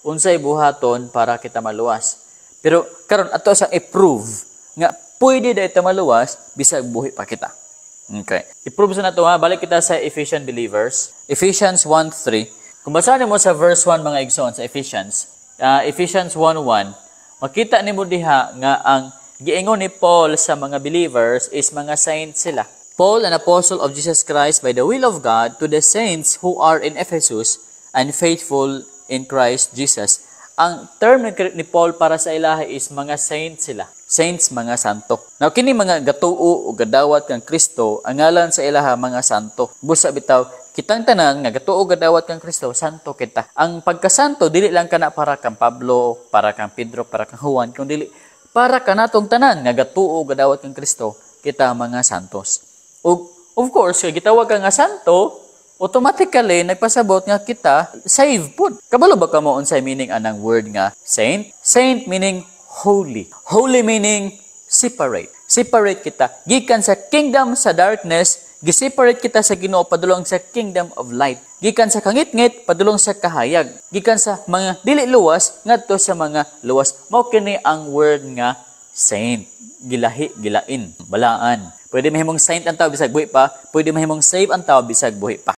unsay buhaton para kita maluwas. Pero karon ato sa i-prove nga pwede da ita maluwas bisag buhi pa kita. Okay. I-prove sa nato ha, balik kita sa Ephesian believers. Ephesians 1:3. Kung basahin mo sa verse 1 mga igsoon sa Ephesians 1:1, makita nimo diha nga ang giingon ni Paul sa mga believers is mga saints sila. Paul, an apostle of Jesus Christ by the will of God, to the saints who are in Ephesus and faithful in Christ Jesus. Ang term ni Paul para sa ilaha is mga saints sila. Saints, mga santo. Now, kini mga gatuo o gadawat kang Kristo, ang ngalan sa ilaha mga santo. Busa bitaw, kitang tanan nga gatuo gadawat kang Kristo, santo kita. Ang pagkasanto, dili lang kana para kang Pablo, para kang Pedro, para kang Juan, kundi para kanatong tanan nga gatuo gadawat kang Kristo, kita mga santos. Of course, kaya gitawag ka nga santo, automatically, nagpasabot nga kita, save po. Kabalo ba ka mo unsay meaning anang word nga saint? Saint meaning holy. Holy meaning separate. Separate kita. Gikan sa kingdom sa darkness, giseparate kita sa Ginoo padulong sa kingdom of light. Gikan sa kangit-ngit padulong sa kahayag. Gikan sa mga dili luwas ngadto sa mga luwas. Mao kini ang word nga saint. Gilahi, gilain, balaan. Pwede mahimong saint ang tao bisag buhi pa, pwede mahimong save ang tao bisag buhi pa.